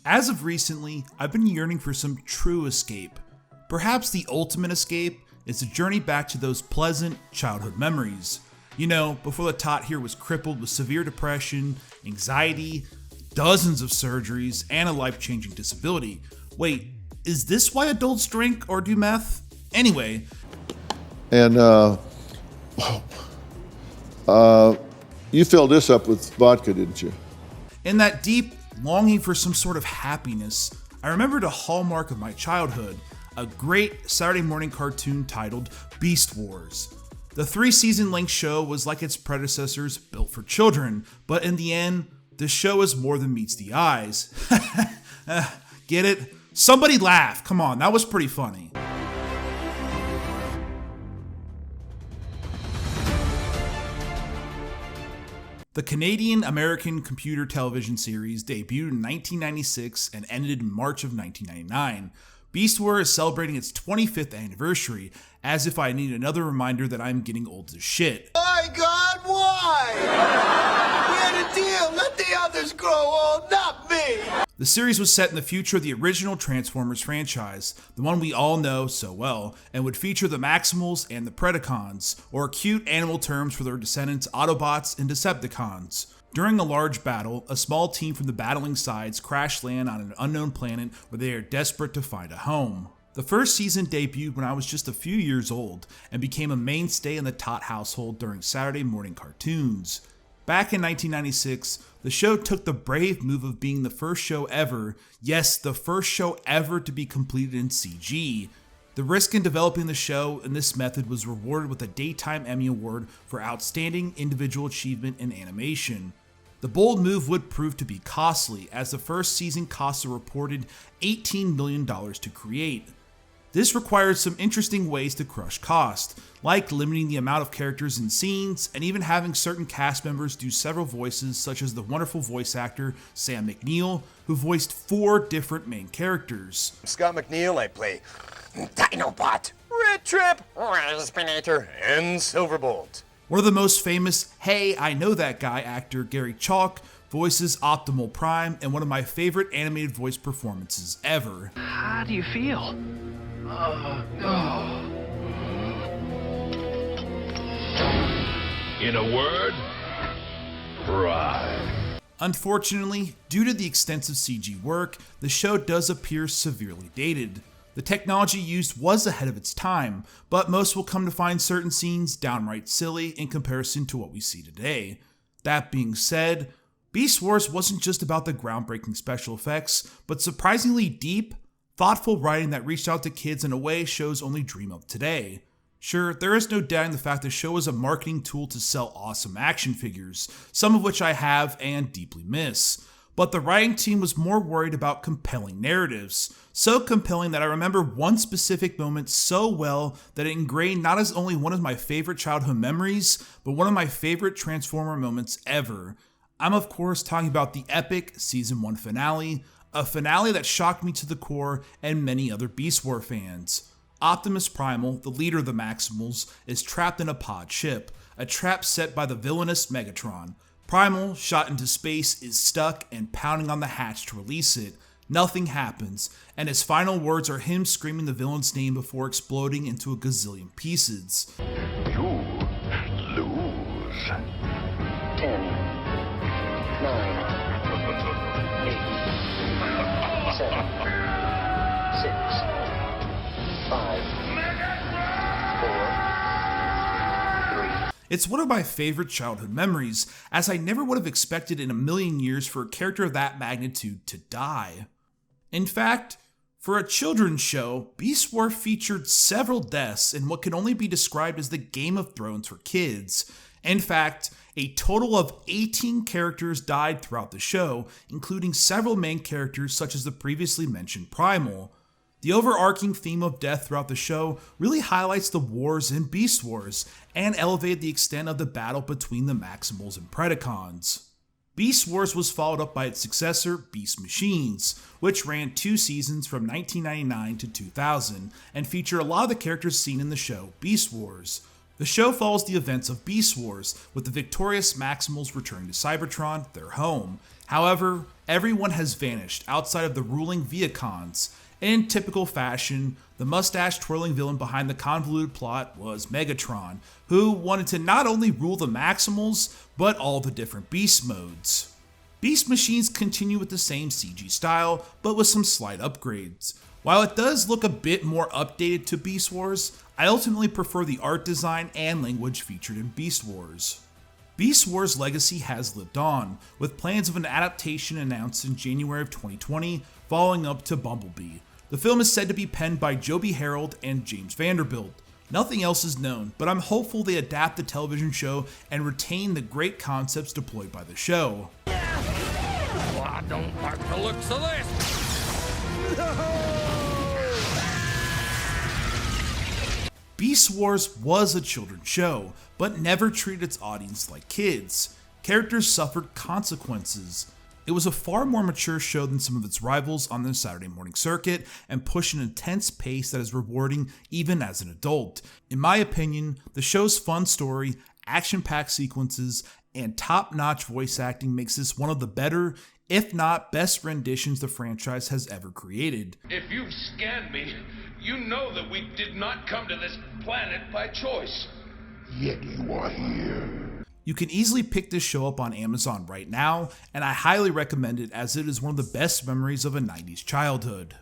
As of recently, I've been yearning for some true escape. Perhaps the ultimate escape is a journey back to those pleasant childhood memories. You know, before the tot here was crippled with severe depression, anxiety, dozens of surgeries, and a life-changing disability. Wait, is this why adults drink or do meth? Anyway. And you filled this up with vodka, didn't you? In that deep longing for some sort of happiness, I remembered a hallmark of my childhood, a great Saturday morning cartoon titled Beast Wars. The 3-season length show was like its predecessors, built for children, but in the end, the show is more than meets the eyes. Get it? Somebody laugh. Come on, that was pretty funny. The Canadian-American computer television series debuted in 1996 and ended in March of 1999. Beast Wars is celebrating its 25th anniversary, as if I need another reminder that I'm getting old as shit. My God, why? We had a deal. Let the others grow old, not me. The series was set in the future of the original Transformers franchise, the one we all know so well, and would feature the Maximals and the Predacons, or cute animal terms for their descendants Autobots and Decepticons. During a large battle, a small team from the battling sides crash land on an unknown planet where they are desperate to find a home. The first season debuted when I was just a few years old and became a mainstay in the Tot household during Saturday morning cartoons. Back in 1996, the show took the brave move of being the first show ever, yes, the first show ever to be completed in CG. The risk in developing the show in this method was rewarded with a Daytime Emmy Award for Outstanding Individual Achievement in Animation. The bold move would prove to be costly, as the first season cost a reported $18 million to create. This required some interesting ways to crush cost, like limiting the amount of characters in scenes, and even having certain cast members do several voices, such as the wonderful voice actor Sam McNeill, who voiced 4 different main characters. Scott McNeil, I play Dinobot, Red Trip, Raspinator, and Silverbolt. One of the most famous Hey, I Know That Guy actor Gary Chalk voices Optimal Prime in one of my favorite animated voice performances ever. How do you feel? In a word, pride. Unfortunately, due to the extensive CG work, the show does appear severely dated. The technology used was ahead of its time, but most will come to find certain scenes downright silly in comparison to what we see today. That being said, Beast Wars wasn't just about the groundbreaking special effects, but surprisingly deep, thoughtful writing that reached out to kids in a way shows only dream of today. Sure, there is no doubting the fact the show is a marketing tool to sell awesome action figures, some of which I have and deeply miss. But the writing team was more worried about compelling narratives. So compelling that I remember one specific moment so well that it ingrained not as only one of my favorite childhood memories, but one of my favorite Transformer moments ever. I'm of course talking about the epic Season 1 finale, a finale that shocked me to the core and many other Beast Wars fans. Optimus Primal, the leader of the Maximals, is trapped in a pod ship, a trap set by the villainous Megatron. Primal, shot into space, is stuck and pounding on the hatch to release it. Nothing happens, and his final words are him screaming the villain's name before exploding into a gazillion pieces. You lose. 10, 9, 8, 7, 6, 5, 4, 3. It's one of my favorite childhood memories, as I never would have expected in a million years for a character of that magnitude to die. In fact, for a children's show, Beast Wars featured several deaths in what can only be described as the Game of Thrones for kids. In fact, a total of 18 characters died throughout the show, including several main characters such as the previously mentioned Primal. The overarching theme of death throughout the show really highlights the wars in Beast Wars, and elevated the extent of the battle between the Maximals and Predacons. Beast Wars was followed up by its successor, Beast Machines, which ran 2 seasons from 1999 to 2000, and featured a lot of the characters seen in the show Beast Wars. The show follows the events of Beast Wars, with the victorious Maximals returning to Cybertron, their home. However, everyone has vanished outside of the ruling Viacons. In typical fashion, the mustache-twirling villain behind the convoluted plot was Megatron, who wanted to not only rule the Maximals, but all the different beast modes. Beast machines continue with the same CG style, but with some slight upgrades. While it does look a bit more updated to Beast Wars, I ultimately prefer the art design and language featured in Beast Wars. Beast Wars Legacy has lived on, with plans of an adaptation announced in January of 2020, following up to Bumblebee. The film is said to be penned by Joby Harold and James Vanderbilt. Nothing else is known, but I'm hopeful they adapt the television show and retain the great concepts deployed by the show. Well, I don't like the looks of this. Beast Wars was a children's show, but never treated its audience like kids. Characters suffered consequences. It was a far more mature show than some of its rivals on the Saturday morning circuit and pushed an intense pace that is rewarding even as an adult. In my opinion, the show's fun story, action-packed sequences, and top-notch voice acting makes this one of the better, if not best renditions the franchise has ever created. If you've scanned me, you know that we did not come to this planet by choice. Yet you are here. You can easily pick this show up on Amazon right now, and I highly recommend it as it is one of the best memories of a 90s childhood.